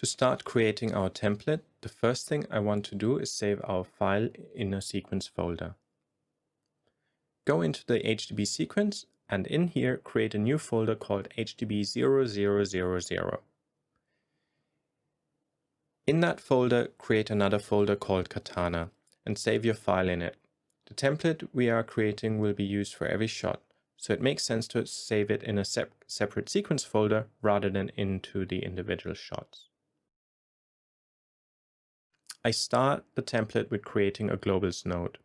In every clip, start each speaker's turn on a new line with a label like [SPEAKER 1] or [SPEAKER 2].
[SPEAKER 1] To start creating our template, the first thing I want to do is save our file in a sequence folder. Go into the HDB sequence and in here create a new folder called HDB0000. In that folder, create another folder called Katana and save your file in it. The template we are creating will be used for every shot, so it makes sense to save it in a separate sequence folder rather than into the individual shots. I start the template with creating a globals node.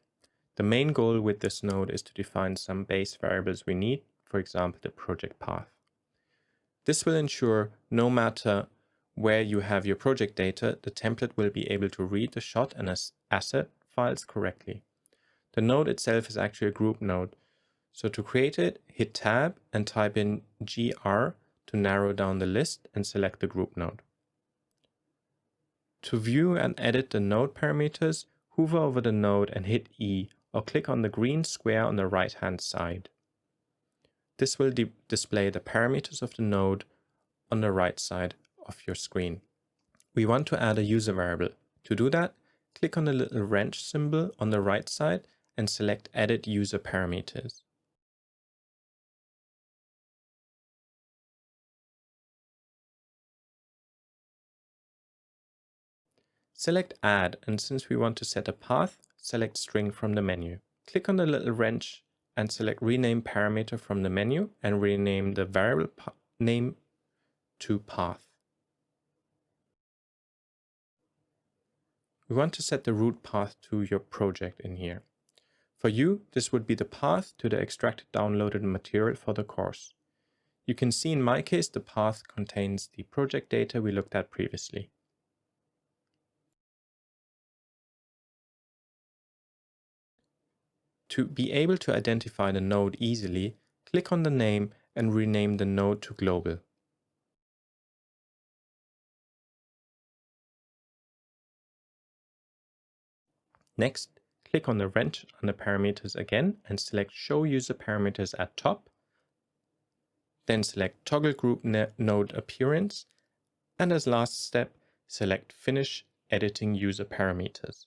[SPEAKER 1] The main goal with this node is to define some base variables we need, for example the project path. This will ensure no matter where you have your project data, the template will be able to read the shot and asset files correctly. The node itself is actually a group node, so to create it, hit Tab and type in GR to narrow down the list and select the group node. To view and edit the node parameters, hover over the node and hit E or click on the green square on the right hand side. This will display the parameters of the node on the right side of your screen. We want to add a user variable. To do that, click on the little wrench symbol on the right side and select Edit User Parameters. Select Add, and since we want to set a path, select String from the menu. Click on the little wrench and select Rename Parameter from the menu and rename the variable name to Path. We want to set the root path to your project in here. For you, this would be the path to the extracted downloaded material for the course. You can see in my case the path contains the project data we looked at previously. To be able to identify the node easily, click on the name and rename the node to Global. Next, click on the wrench on the parameters again and select Show User Parameters at top. Then select Toggle Group Node Appearance, and as last step, select Finish Editing User Parameters.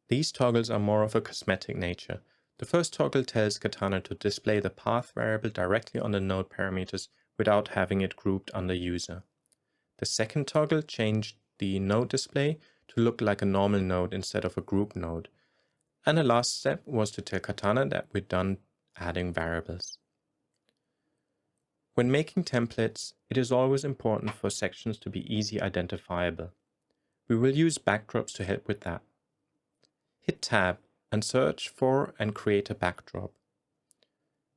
[SPEAKER 1] These toggles are more of a cosmetic nature. The first toggle tells Katana to display the path variable directly on the node parameters without having it grouped under user. The second toggle changed the node display to look like a normal node instead of a group node. And the last step was to tell Katana that we're done adding variables. When making templates, it is always important for sections to be easy identifiable. We will use backdrops to help with that. Hit Tab and search for and create a backdrop.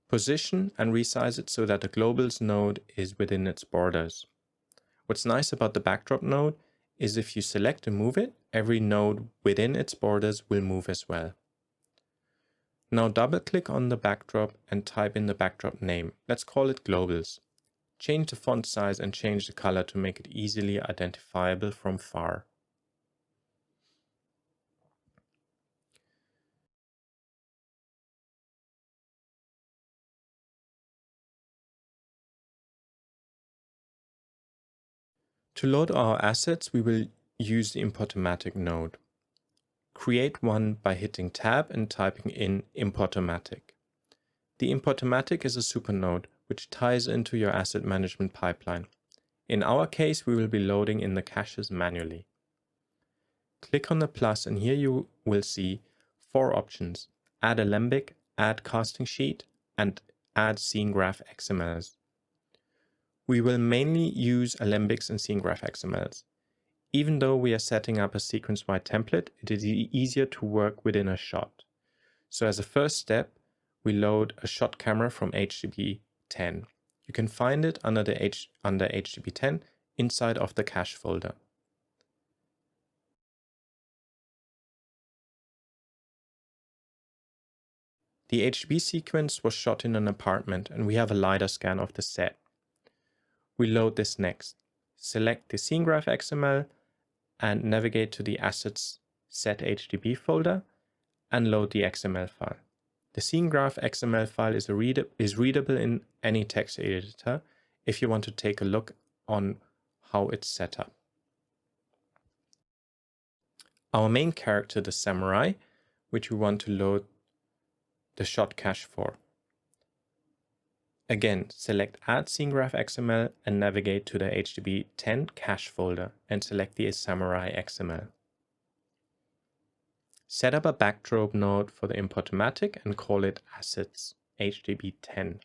[SPEAKER 1] Position and resize it so that the globals node is within its borders. What's nice about the backdrop node is if you select and move it, every node within its borders will move as well. Now double click on the backdrop and type in the backdrop name. Let's call it Globals. Change the font size and change the color to make it easily identifiable from far. To load our assets, we will use the Importomatic node. Create one by hitting Tab and typing in Importomatic. The Importomatic is a supernode which ties into your asset management pipeline. In our case, we will be loading in the caches manually. Click on the plus and here you will see 4 options: Add Alembic, Add Casting Sheet, and Add Scene Graph XMLs. We will mainly use Alembics and Scene Graph XMLs. Even though we are setting up a sequence-wide template, it is easier to work within a shot. So as a first step, we load a shot camera from HDB 10. You can find it under HDB 10 inside of the cache folder. The HDB sequence was shot in an apartment and we have a LiDAR scan of the set. We load this next. Select the Scene Graph XML and navigate to the Assets Set HDB folder and load the XML file. The Scene Graph XML file is readable in any text editor if you want to take a look on how it's set up. Our main character, the samurai, which we want to load the shot cache for. Again, select Add Scene Graph XML and navigate to the HDB10 cache folder and select the Samurai XML. Set up a backdrop node for the Importomatic and call it Assets HDB10.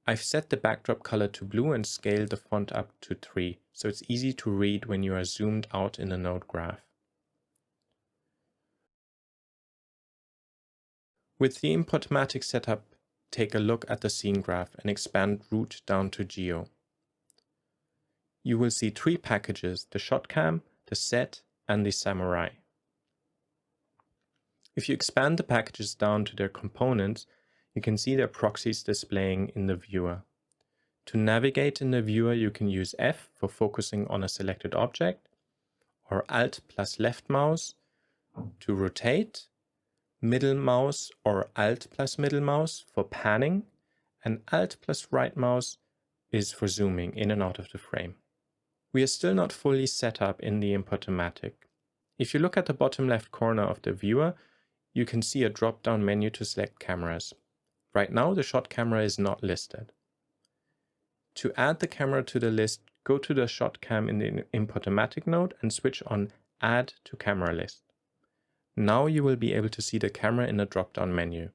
[SPEAKER 1] I've set the backdrop color to blue and scaled the font up to 3, so it's easy to read when you are zoomed out in the node graph. With the Importomatic setup, take a look at the scene graph and expand root down to geo. You will see 3 packages, the ShotCam, the Set, and the Samurai. If you expand the packages down to their components, you can see their proxies displaying in the viewer. To navigate in the viewer, you can use F for focusing on a selected object, or Alt plus left mouse to rotate, middle mouse or Alt plus middle mouse for panning, and Alt plus right mouse is for zooming in and out of the frame. We are still not fully set up in the Importomatic. If you look at the bottom left corner of the viewer, you can see a drop-down menu to select cameras. Right now, the shot camera is not listed. To add the camera to the list, go to the shot cam in the Importomatic node and switch on Add to Camera List. Now you will be able to see the camera in the drop-down menu.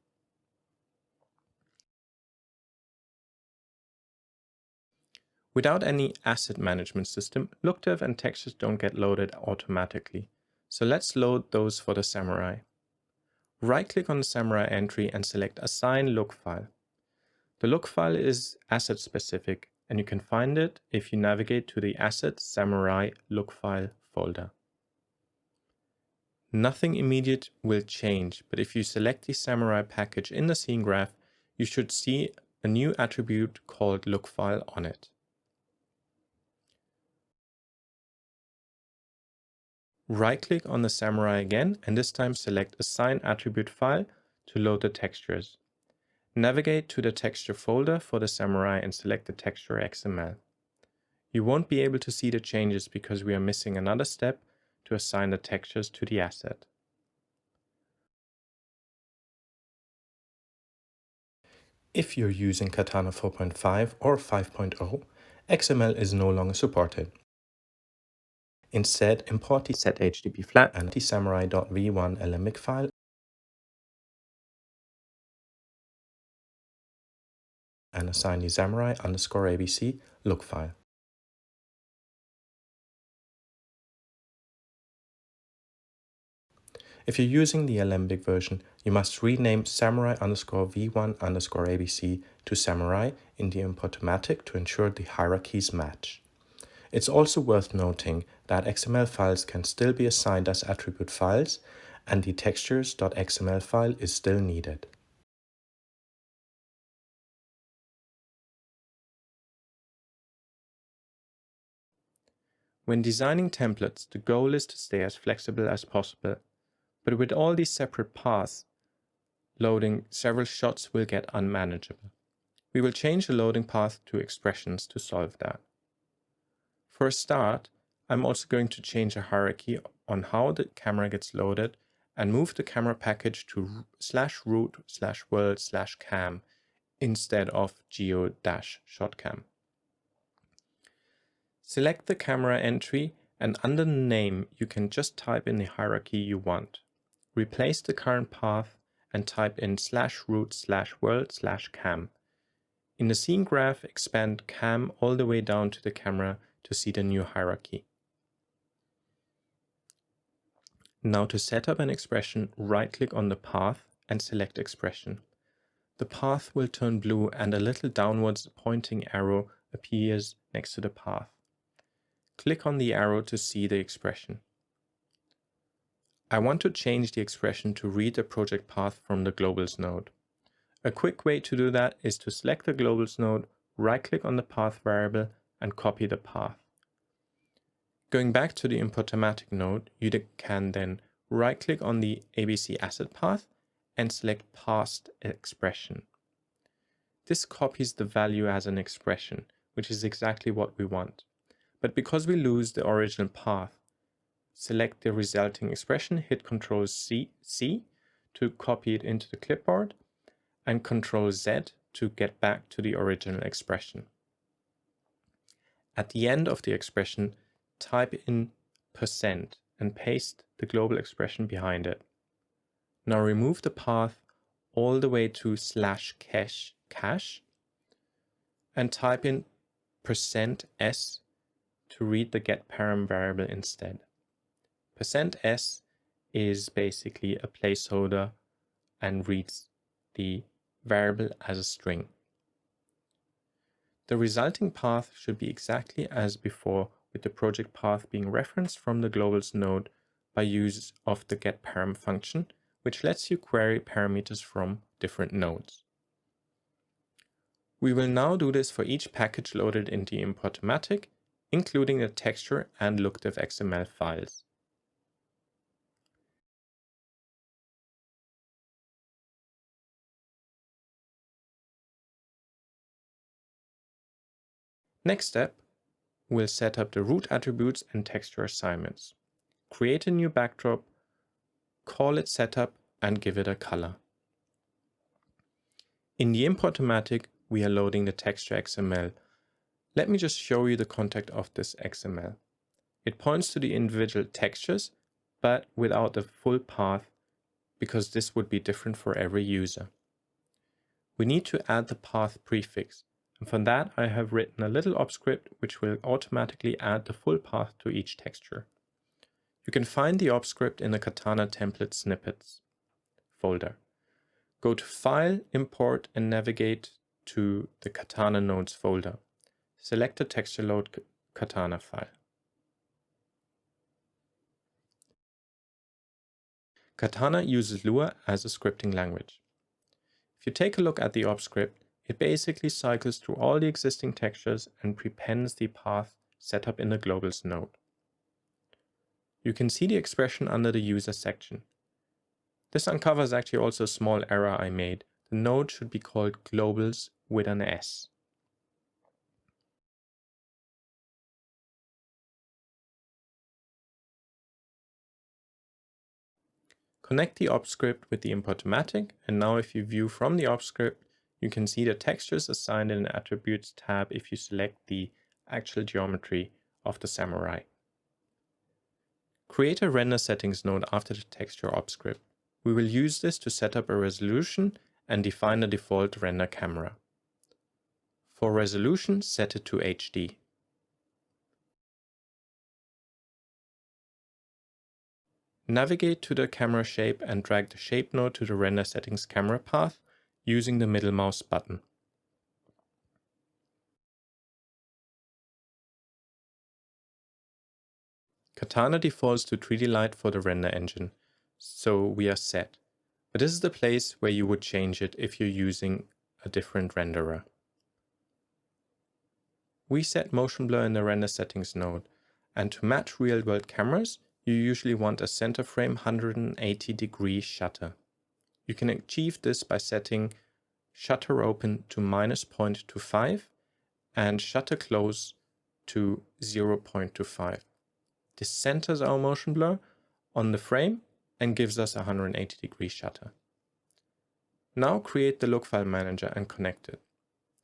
[SPEAKER 1] Without any asset management system, lookdiv and textures don't get loaded automatically. So let's load those for the Samurai. Right-click on the Samurai entry and select Assign Look File. The look file is asset specific, and you can find it if you navigate to the Assets Samurai Look File folder. Nothing immediate will change, but if you select the Samurai package in the scene graph, you should see a new attribute called Look File on it. Right-click on the Samurai again, and this time select Assign Attribute File to load the textures. Navigate to the texture folder for the Samurai and select the texture XML. You won't be able to see the changes because we are missing another step to assign the textures to the asset. If you're using Katana 4.5 or 5.0, XML is no longer supported. Instead, import the set HTTP flat and the samurai.v1 alembic file and assign the samurai_abc look file. If you're using the alembic version, you must rename samurai_v1_abc to samurai in the Importomatic to ensure the hierarchies match. It's also worth noting that XML files can still be assigned as attribute files, and the textures.xml file is still needed. When designing templates, the goal is to stay as flexible as possible, but with all these separate paths, loading several shots will get unmanageable. We will change the loading path to expressions to solve that. For a start, I'm also going to change the hierarchy on how the camera gets loaded and move the camera package to /root/world/cam instead of geo-shotcam. Select the camera entry, and under the name you can just type in the hierarchy you want. Replace the current path and type in /root/world/cam. In the scene graph, expand cam all the way down to the camera to see the new hierarchy. Now to set up an expression, right-click on the path and select expression. The path will turn blue and a little downwards pointing arrow appears next to the path. Click on the arrow to see the expression. I want to change the expression to read the project path from the globals node. A quick way to do that is to select the globals node, right-click on the path variable, and copy the path. Going back to the Importomatic node, you can then right-click on the ABC asset path and select Past Expression. This copies the value as an expression, which is exactly what we want. But because we lose the original path, select the resulting expression, hit Ctrl+C to copy it into the clipboard, and Ctrl+Z to get back to the original expression. At the end of the expression, type in % and paste the global expression behind it. Now remove the path all the way to /cache and type in %s to read the getParam variable instead. %s is basically a placeholder and reads the variable as a string. The resulting path should be exactly as before, with the project path being referenced from the globals node by use of the getParam function, which lets you query parameters from different nodes. We will now do this for each package loaded into Importomatic, including the texture and lookdiv.xml files. Next step, we'll set up the root attributes and texture assignments. Create a new backdrop, call it setup, and give it a color. In the Importomatic, we are loading the texture XML. Let me just show you the content of this XML. It points to the individual textures, but without the full path, because this would be different for every user. We need to add the path prefix, and for that I have written a little op script which will automatically add the full path to each texture. You can find the op script in the Katana template snippets folder. Go to File, Import, and navigate to the Katana nodes folder. Select the texture load Katana file. Katana uses Lua as a scripting language. If you take a look at the op script, it basically cycles through all the existing textures and prepends the path set up in the globals node. You can see the expression under the user section. This uncovers actually also a small error I made. The node should be called globals with an S. Connect the op script with the Importomatic, and now if you view from the op script, you can see the textures assigned in the Attributes tab if you select the actual geometry of the samurai. Create a render settings node after the texture op script. We will use this to set up a resolution and define a default render camera. For resolution, set it to HD. Navigate to the camera shape and drag the shape node to the render settings camera path using the middle mouse button. Katana defaults to 3D Light for the render engine, so we are set. But this is the place where you would change it if you're using a different renderer. We set motion blur in the render settings node, and to match real-world cameras, you usually want a center frame 180-degree shutter. You can achieve this by setting shutter open to -0.25 and shutter close to 0.25. This centers our motion blur on the frame and gives us a 180-degree shutter. Now create the look file manager and connect it.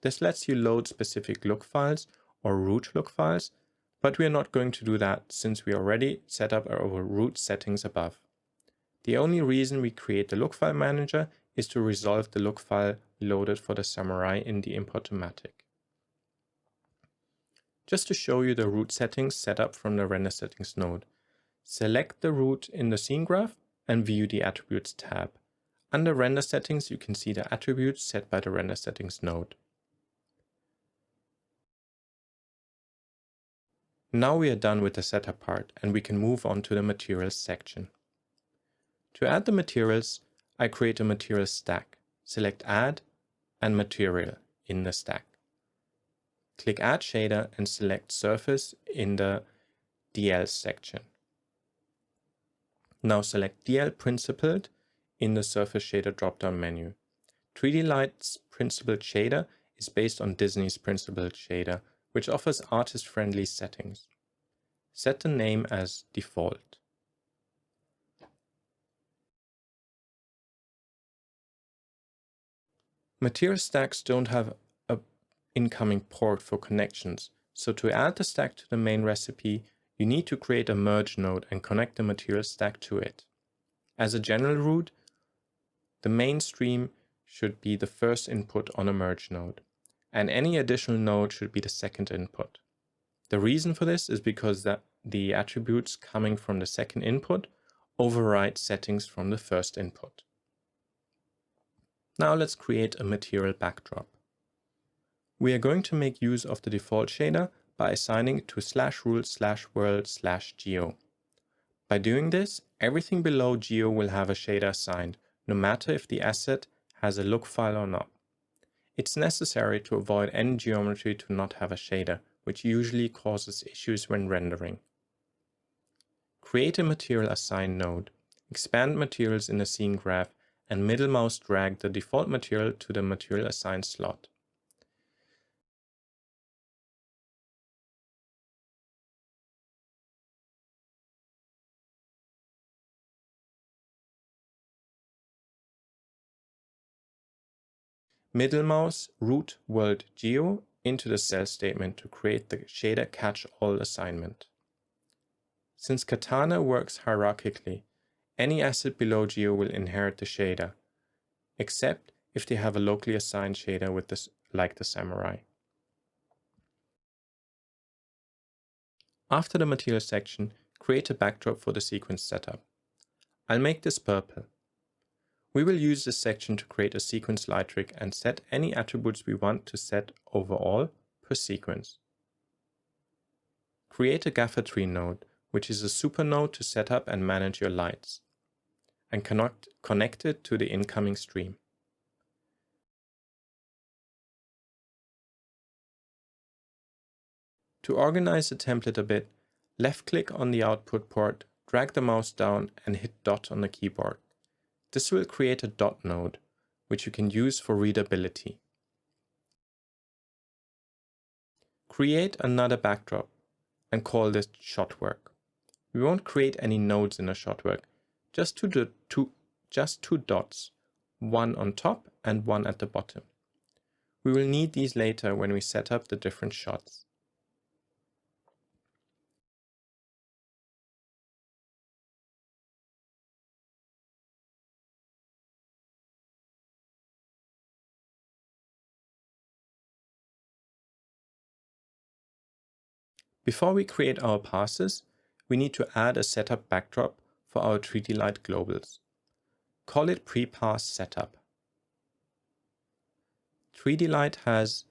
[SPEAKER 1] This lets you load specific look files or root look files, but we are not going to do that since we already set up our root settings above. The only reason we create the look file manager is to resolve the look file loaded for the samurai in the Importomatic. Just to show you the root settings set up from the render settings node, select the root in the scene graph and view the attributes tab. Under render settings, you can see the attributes set by the render settings node. Now we are done with the setup part and we can move on to the materials section. To add the materials, I create a materials stack. Select Add and Material in the stack. Click Add Shader and select Surface in the DL section. Now select DL Principled in the Surface Shader drop-down menu. 3D Light's Principled Shader is based on Disney's Principled Shader, which offers artist-friendly settings. Set the name as default. Material stacks don't have an incoming port for connections, so to add the stack to the main recipe, you need to create a merge node and connect the material stack to it. As a general rule, the main stream should be the first input on a merge node, and any additional node should be the second input. The reason for this is because the attributes coming from the second input override settings from the first input. Now let's create a material backdrop. We are going to make use of the default shader by assigning it to /rule/world/geo. By doing this, everything below geo will have a shader assigned, no matter if the asset has a look file or not. It's necessary to avoid any geometry to not have a shader, which usually causes issues when rendering. Create a material assign node, expand materials in the scene graph, and middle mouse drag the default material to the material assigned slot. Middle mouse root world geo into the cell statement to create the shader catch-all assignment. Since Katana works hierarchically, any asset below geo will inherit the shader, except if they have a locally assigned shader with this, like the samurai. After the material section, create a backdrop for the sequence setup. I'll make this purple. We will use this section to create a sequence light rig and set any attributes we want to set overall per sequence. Create a gaffer tree node, which is a super node to set up and manage your lights, and connect it to the incoming stream. To organize the template a bit, left-click on the output port, drag the mouse down and hit dot on the keyboard. This will create a dot node, which you can use for readability. Create another backdrop and call this shotwork. We won't create any nodes in a shotwork, just two dots, one on top and one at the bottom. We will need these later when we set up the different shots. Before we create our passes, we need to add a setup backdrop for our 3D Light globals. Call it pre-pass setup. 3D Light has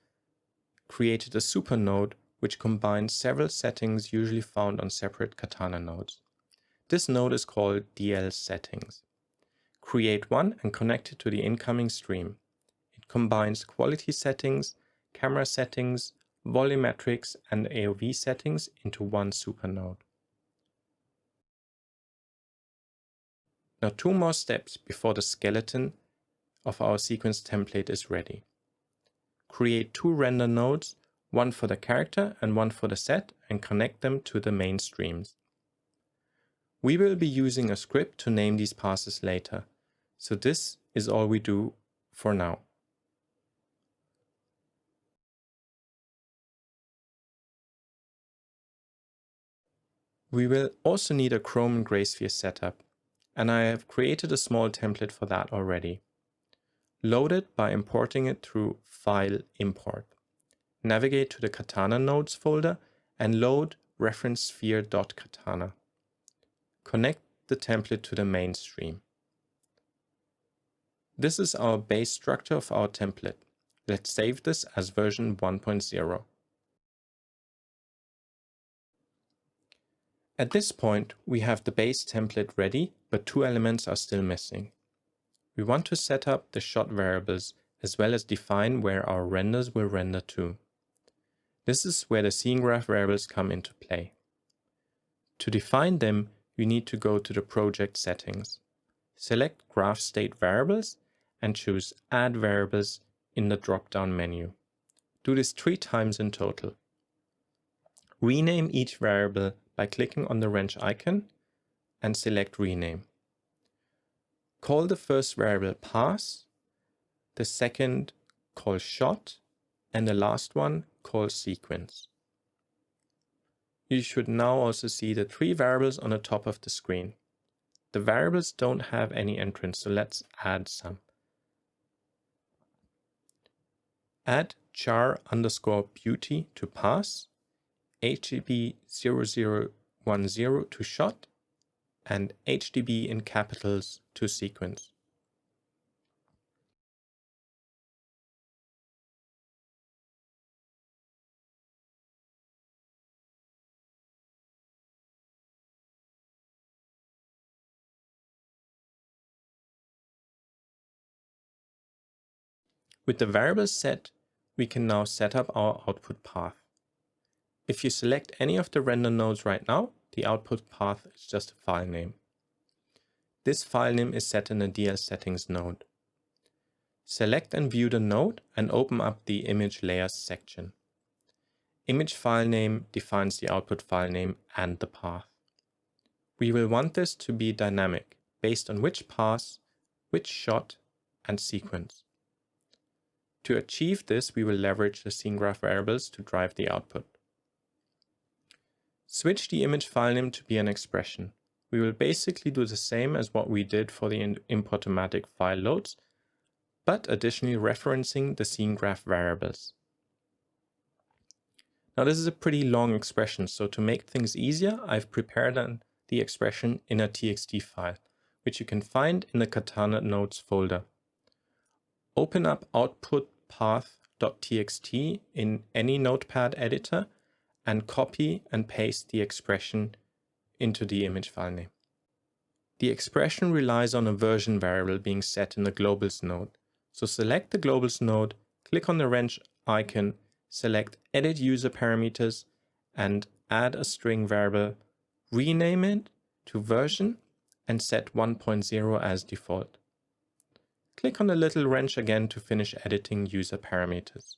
[SPEAKER 1] created a super node which combines several settings usually found on separate Katana nodes. This node is called DL settings. Create one and connect it to the incoming stream. It combines quality settings, camera settings, volumetrics and AOV settings into one super node. Now 2 more steps before the skeleton of our sequence template is ready. Create 2 render nodes, one for the character and one for the set, and connect them to the main streams. We will be using a script to name these passes later, so this is all we do for now. We will also need a Chrome and Grayssphere setup, and I have created a small template for that already. Load it by importing it through File, Import. Navigate to the Katana nodes folder and load reference sphere.katana. Connect the template to the main stream. This is our base structure of our template. Let's save this as version 1.0. At this point, we have the base template ready, but 2 elements are still missing. We want to set up the shot variables as well as define where our renders will render to. This is where the scene graph variables come into play. To define them, you need to go to the project settings. Select Graph State Variables and choose Add Variables in the drop-down menu. Do this 3 times in total. Rename each variable by clicking on the wrench icon and select Rename. Call the first variable pass, the second call shot, and the last one call sequence. You should now also see the 3 variables on the top of the screen. The variables don't have any entrance, so let's add some. Add char_beauty to pass, HDB0010 to shot, and HDB in capitals to sequence. With the variables set, we can now set up our output path. If you select any of the render nodes right now, the output path is just a file name. This file name is set in the DL settings node. Select and view the node and open up the image layers section. Image file name defines the output file name and the path. We will want this to be dynamic, based on which pass, which shot, and sequence. To achieve this, we will leverage the scene graph variables to drive the output. Switch the image file name to be an expression. We will basically do the same as what we did for the Importomatic file loads, but additionally referencing the scene graph variables. Now this is a pretty long expression, so to make things easier, I've prepared the expression in a txt file, which you can find in the Katana nodes folder. Open up output path.txt in any notepad editor and copy and paste the expression into the image file name. The expression relies on a version variable being set in the globals node. So select the globals node, click on the wrench icon, select edit user parameters and add a string variable, rename it to version and set 1.0 as default. Click on the little wrench again to finish editing user parameters.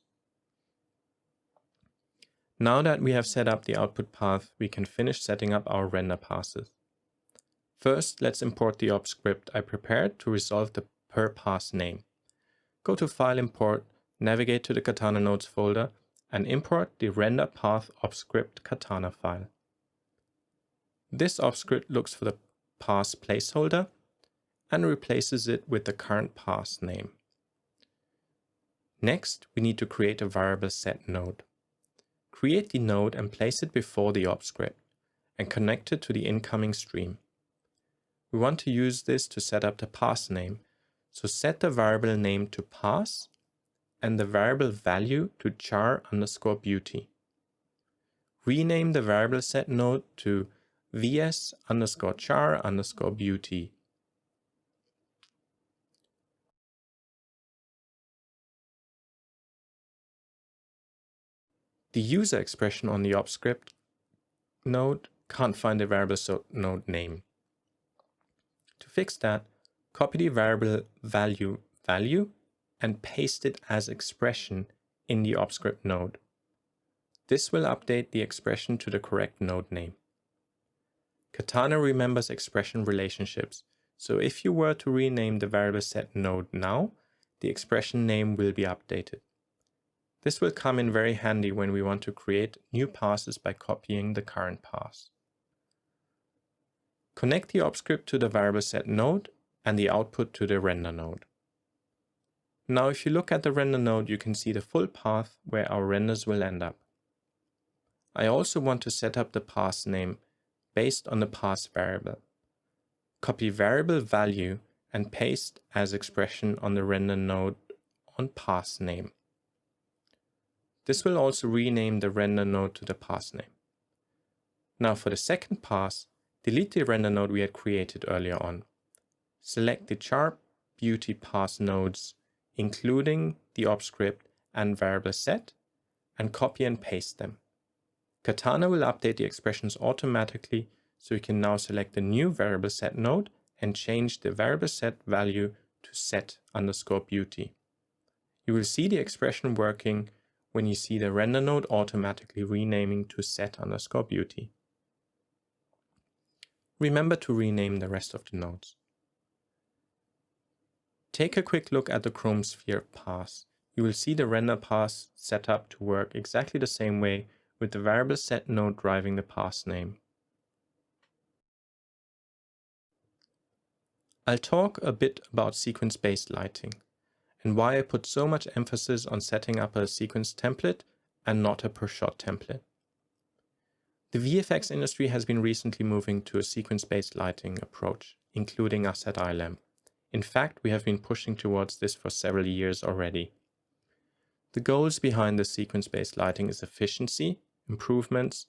[SPEAKER 1] Now that we have set up the output path, we can finish setting up our render passes. First, let's import the op script I prepared to resolve the per pass name. Go to File Import, navigate to the Katana nodes folder, and import the render path op script Katana file. This op script looks for the pass placeholder and replaces it with the current pass name. Next, we need to create a variable set node. Create the node and place it before the op script and connect it to the incoming stream. We want to use this to set up the pass name, so set the variable name to pass and the variable value to char_beauty. Rename the variable set node to vs_char_beauty. The user expression on the op script node can't find the variable node name. To fix that, copy the variable value and paste it as expression in the op script node. This will update the expression to the correct node name. Katana remembers expression relationships, so if you were to rename the variable set node now, the expression name will be updated. This will come in very handy when we want to create new passes by copying the current pass. Connect the op script to the variable set node and the output to the render node. Now if you look at the render node, you can see the full path where our renders will end up. I also want to set up the pass name based on the pass variable. Copy variable value and paste as expression on the render node on pass name. This will also rename the render node to the pass name. Now for the second pass, delete the render node we had created earlier on. Select the char_beauty pass nodes, including the op script and variable set, and copy and paste them. Katana will update the expressions automatically, so you can now select the new variable set node and change the variable set value to set_beauty. You will see the expression working when you see the render node automatically renaming to set_beauty. Remember to rename the rest of the nodes. Take a quick look at the Chrome Sphere path. You will see the render path set up to work exactly the same way, with the variable set node driving the path name. I'll talk a bit about sequence-based lighting and why I put so much emphasis on setting up a sequence template and not a per-shot template. The VFX industry has been recently moving to a sequence-based lighting approach, including us at ILM. In fact, we have been pushing towards this for several years already. The goals behind the sequence-based lighting is efficiency, improvements,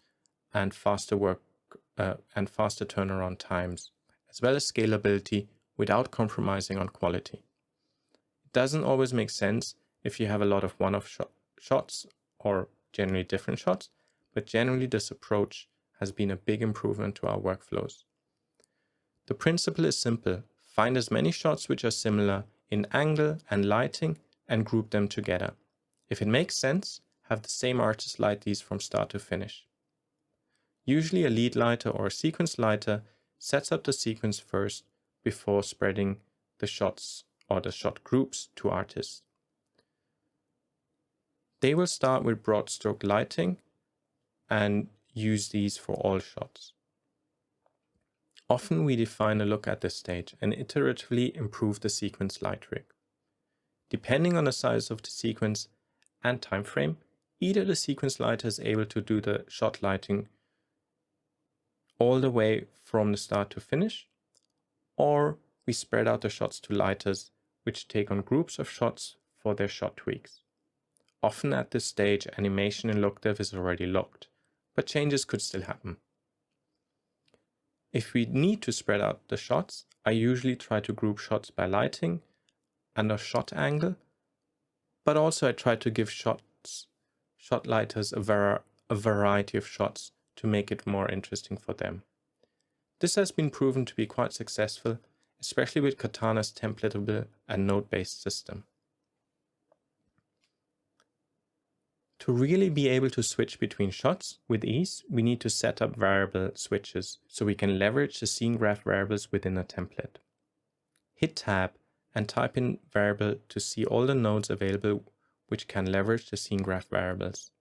[SPEAKER 1] and faster turnaround times, as well as scalability without compromising on quality. It doesn't always make sense if you have a lot of one-off shots or generally different shots, but generally this approach has been a big improvement to our workflows. The principle is simple. Find as many shots which are similar in angle and lighting and group them together. If it makes sense, have the same artist light these from start to finish. Usually a lead lighter or a sequence lighter sets up the sequence first before spreading the shots or the shot groups to artists. They will start with broad stroke lighting and use these for all shots. Often we define a look at this stage and iteratively improve the sequence light rig. Depending on the size of the sequence and time frame, either the sequence lighter is able to do the shot lighting all the way from the start to finish, or we spread out the shots to lighters which take on groups of shots for their shot tweaks. Often at this stage, animation in look dev is already locked, but changes could still happen. If we need to spread out the shots, I usually try to group shots by lighting and a shot angle, but also I try to give shot lighters a variety of shots to make it more interesting for them. This has been proven to be quite successful, especially with Katana's templatable and node-based system. To really be able to switch between shots with ease, we need to set up variable switches so we can leverage the scene graph variables within a template. Hit Tab and type in variable to see all the nodes available which can leverage the scene graph variables.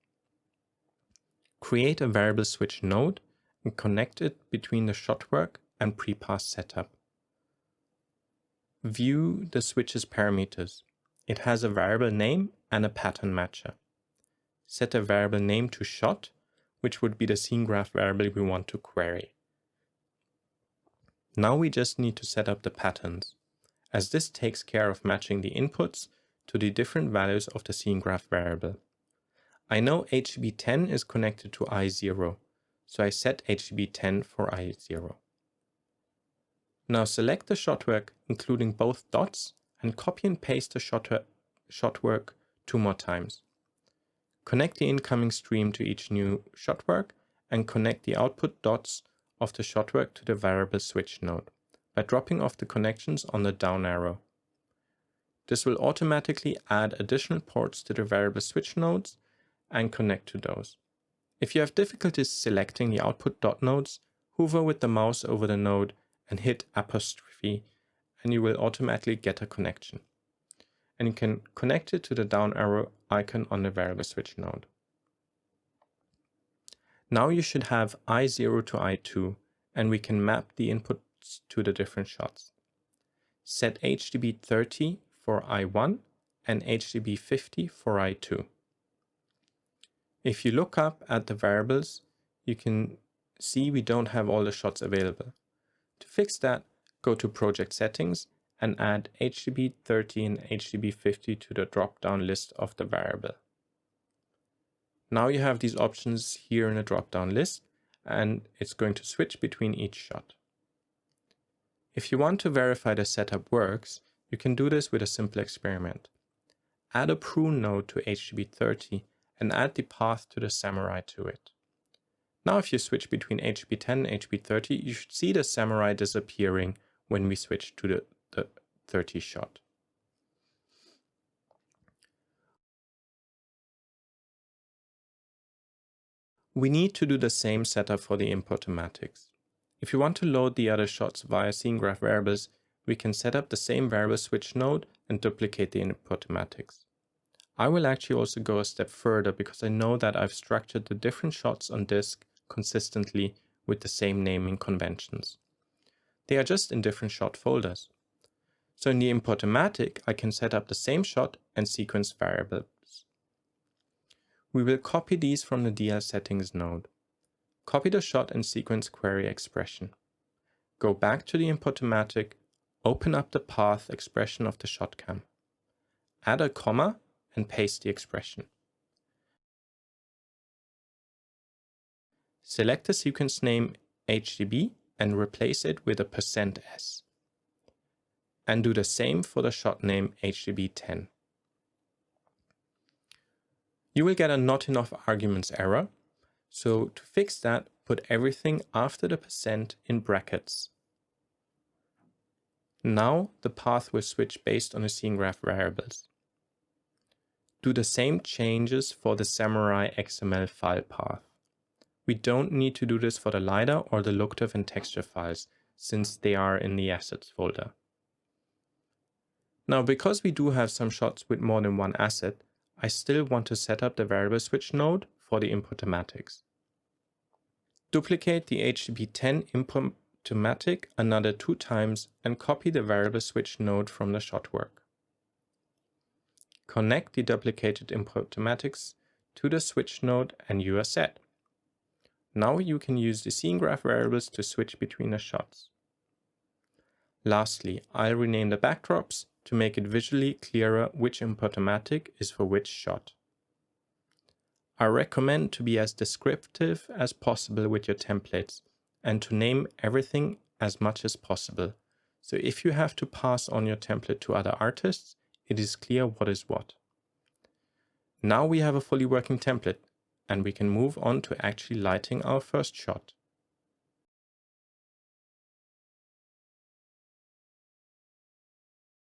[SPEAKER 1] Create a variable switch node and connect it between the shot work and pre-pass setup. View the switch's parameters. It has a variable name and a pattern matcher. Set a variable name to shot, which would be the scene graph variable we want to query. Now we just need to set up the patterns, as this takes care of matching the inputs to the different values of the scene graph variable. I know HGB10 is connected to I0, so I set HGB10 for I0. Now select the shot work, including both dots, and copy and paste the shot work 2 more times. Connect the incoming stream to each new shot work and connect the output dots of the shot work to the variable switch node by dropping off the connections on the down arrow. This will automatically add additional ports to the variable switch nodes and connect to those. If you have difficulties selecting the output dot nodes, hover with the mouse over the node and hit apostrophe and you will automatically get a connection. And you can connect it to the down arrow icon on the variable switch node. Now you should have I0 to I2 and we can map the inputs to the different shots. Set HDB 30 for I1 and HDB 50 for I2. If you look up at the variables, you can see we don't have all the shots available. To fix that, go to Project Settings and add HDB 30 and HDB 50 to the drop-down list of the variable. Now you have these options here in the drop-down list, and it's going to switch between each shot. If you want to verify the setup works, you can do this with a simple experiment. Add a prune node to HDB 30 and add the path to the samurai to it. Now if you switch between HDB 10 and HDB 30, you should see the samurai disappearing when we switch to the 30 shot. We need to do the same setup for the Importomatics. If you want to load the other shots via scene graph variables, we can set up the same variable switch node and duplicate the Importomatics. I will actually also go a step further because I know that I've structured the different shots on disk consistently with the same naming conventions. They are just in different shot folders. So in the Importomatic, I can set up the same shot and sequence variables. We will copy these from the DL settings node. Copy the shot and sequence query expression. Go back to the Importomatic, open up the path expression of the shot cam. Add a comma and paste the expression. Select the sequence name HDB and replace it with a %s. And do the same for the shot name HDB10. You will get a not enough arguments error, so to fix that, put everything after the % in brackets. Now the path will switch based on the scene graph variables. Do the same changes for the Samurai XML file path. We don't need to do this for the LiDAR or the lookdiv and texture files, since they are in the assets folder. Now, because we do have some shots with more than one asset, I still want to set up the variable switch node for the Importomatics. Duplicate the HDB10 Importomatic another 2 times and copy the variable switch node from the shot work. Connect the duplicated Importomatics to the switch node and you are set. Now you can use the scene graph variables to switch between the shots. Lastly, I'll rename the backdrops to make it visually clearer which Importomatic is for which shot. I recommend to be as descriptive as possible with your templates and to name everything as much as possible. So if you have to pass on your template to other artists, it is clear what is what. Now we have a fully working template and we can move on to actually lighting our first shot.